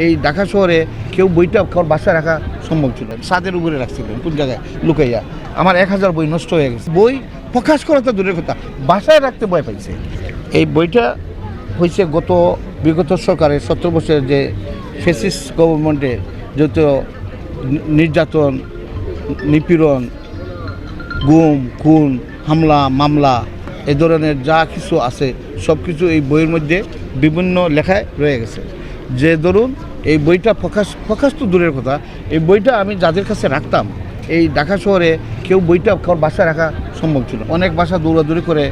এই ঢাকা শহরে কেউ বইটা কারোর বাসায় রাখা সম্ভব ছিল, ছাদের উপরে রাখছিলেন কোন জায়গায় লুকাইয়া। আমার 1000 বই নষ্ট হয়ে গেছে। বই প্রকাশ করা তো দূরের কথা, বাসায় রাখতে ভয় পাইছে। এই বইটা হয়েছে বিগত সরকারের 17 বছরের যে ফ্যাসিস্ট গভর্নমেন্টের যত নির্যাতন, নিপীড়ন, গুম, খুন, হামলা, মামলা এ ধরনের যা কিছু আছে সব কিছু এই বইয়ের মধ্যে বিভিন্ন লেখায় রয়ে গেছে। যে ধরুন এই বইটা প্রকাশ তো দূরের কথা, এই বইটা আমি যাদের কাছে রাখতাম, এই ঢাকা শহরে কেউ বইটা কারোর বাসায় রাখা সম্ভব ছিল। অনেক বাসা দৌড়াদৌড়ি করে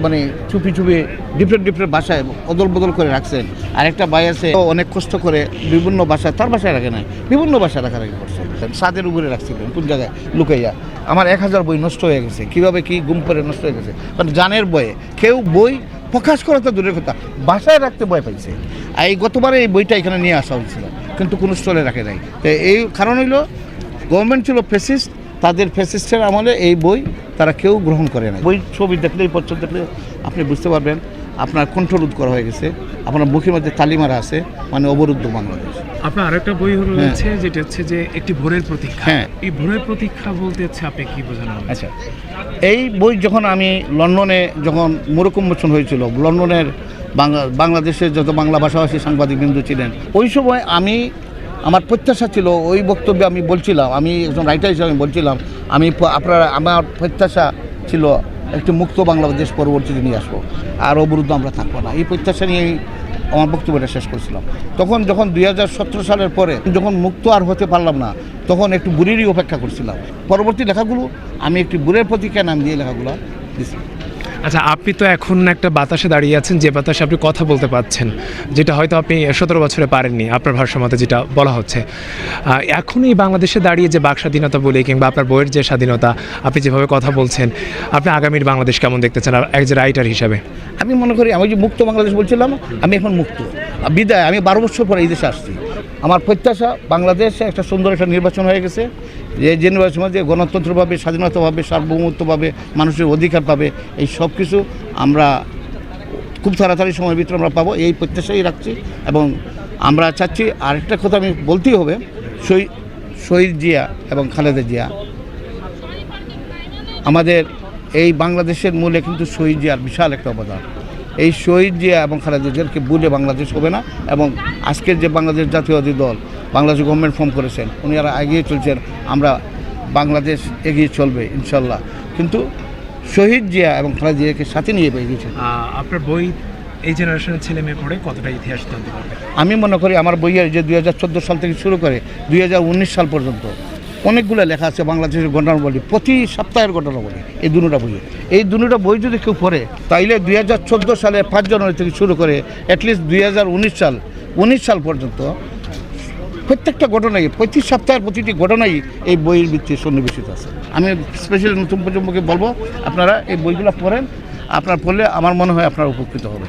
মানে চুপি ডিফারেন্ট বাসায় অদল বদল করে রাখছেন। আরেকটা ভাই আছে অনেক কষ্ট করে বিভিন্ন বাসায়, তার বাসায় রাখে নাই, বিভিন্ন বাসায় রাখারাখি করছে, ছাদের উপরে রাখছিলেন কোন জায়গায় লুকাইয়া। আমার 1000 বই নষ্ট হয়ে গেছে। কীভাবে কি গুম করে নষ্ট হয়ে গেছে, মানে জানের বয়ে। কেউ বই প্রকাশ করা তো দূরের কথা, বাসায় রাখতে ভয় পাইছে। আর এই গতবারে এই বইটা এখানে নিয়ে আসা হয়েছিল, কিন্তু কোনো স্টলে রাখে নাই। তো এই কারণ হইল গভর্নমেন্ট ছিল ফ্যাসিস্ট, তাদের ফ্যাসিস্টের আমলে এই বই তারা কেউ গ্রহণ করে না। বই ছবি দেখলে, পত্র দেখলে আপনি বুঝতে পারবেন আপনার কণ্ঠরোধ করা হয়ে গেছে, আপনার মুখের মধ্যে তালিমারা আছে, মানে অবরুদ্ধ বাংলাদেশ। আপনার আরেকটা বই রয়েছে যেটা হচ্ছে যে একটি ভোরের প্রতীক্ষা। হ্যাঁ, এই ভোরের প্রতীক্ষা বলতে হচ্ছে আপনি কি বোঝানো? আচ্ছা, এই বই যখন আমি লন্ডনে যখন মোড়কোন্মোচন হয়েছিল, লন্ডনের বাংলাদেশের যত বাংলা ভাষাভাষী সাংবাদিকবৃন্দ ছিলেন, ওই সময় আমার প্রত্যাশা ছিল, ওই বক্তব্যে আমি বলছিলাম, আমি একজন রাইটার হিসাবে বলছিলাম, আমার প্রত্যাশা ছিল একটি মুক্ত বাংলাদেশ পরবর্তীতে নিয়ে আসবো, আর অবরুদ্ধ আমরা থাকবো না। এই প্রত্যাশা নিয়ে আমার বক্তব্যটা শেষ করেছিলাম। যখন 2017 সালের পরে যখন মুক্ত আর হতে পারলাম না, তখন একটু বুড়িরই অপেক্ষা করছিলাম। পরবর্তী লেখাগুলো আমি একটি বুড়ের প্রতীক্ষা নাম দিয়ে লেখাগুলো দিচ্ছি। আচ্ছা, আপনি তো এখন একটা বাতাসে দাঁড়িয়ে আছেন, যে বাতাসে আপনি কথা বলতে পারছেন, যেটা হয়তো আপনি 17 বছরে পারেননি, আপনার ভাষার মতে যেটা বলা হচ্ছে। এখন এই বাংলাদেশে দাঁড়িয়ে যে বাক স্বাধীনতা বলে কিংবা আপনার বইয়ের যে স্বাধীনতা, আপনি যেভাবে কথা বলছেন, আপনি আগামীর বাংলাদেশ কেমন দেখতে চান একজন রাইটার হিসাবে? আমি মনে করি আমি যে মুক্ত বাংলাদেশ বলছিলাম, আমি এখন মুক্ত বিদায়। আমি 12 বছর পরে এই দেশে আসছি। আমার প্রত্যাশা বাংলাদেশে একটা সুন্দর একটা নির্বাচন হয়ে গেছে, যে নির্বাচন যে গণতন্ত্রভাবে, স্বাধীনতাভাবে, সার্বভৌমত্বভাবে, মানুষের অধিকার পাবে, এই সব কিছু আমরা খুব তাড়াতাড়ি সময়ের ভিতরে আমরা পাবো, এই প্রত্যাশাই রাখছি। এবং আমরা চাচ্ছি, আরেকটা কথা আমি বলতেই হবে, শহীদ জিয়া এবং খালেদা জিয়া, আমাদের এই বাংলাদেশের মূলে কিন্তু শহীদ জিয়ার বিশাল একটা অবদান। এই শহীদ জিয়া এবং খালেদা জিয়াকে ভুলে বাংলাদেশ হবে না। এবং আজকের যে বাংলাদেশ জাতীয়তাবাদী দল, বাংলাদেশ গভর্নমেন্ট ফর্ম করেছেন, উনি আর এগিয়ে চলছেন, আমরা বাংলাদেশ এগিয়ে চলবে ইনশাল্লাহ। কিন্তু শহীদ জিয়া এবং খালেদা জিয়াকে সাথে নিয়ে এগিয়েছেন। আপনার বই এই জেনারেশনের ছেলে মেয়ে পড়ে কতটা ইতিহাস জানতে পারবে? আমি মনে করি আমার বইয়ের যে 2014 সাল থেকে শুরু করে 2019 সাল পর্যন্ত অনেকগুলো লেখা আছে বাংলাদেশের ঘটনাবলী, প্রতি সপ্তাহের ঘটনাবলী, এই দুটো বইয়ে। এই দুটো বই যদি কেউ পড়ে, তাইলে 2014 সালে 5 জানুয়ারি থেকে শুরু করে অ্যাটলিস্ট 2019 সাল পর্যন্ত প্রত্যেকটা ঘটনাই, প্রতি সপ্তাহের প্রতিটি ঘটনাই এই বইয়ের ভিত্তিতে সন্নিবেশিত আছে। আমি স্পেশালি নতুন প্রজন্মকে বলবো, আপনারা এই বইগুলো পড়েন। আপনার পড়লে আমার মনে হয় আপনারা উপকৃত হবে।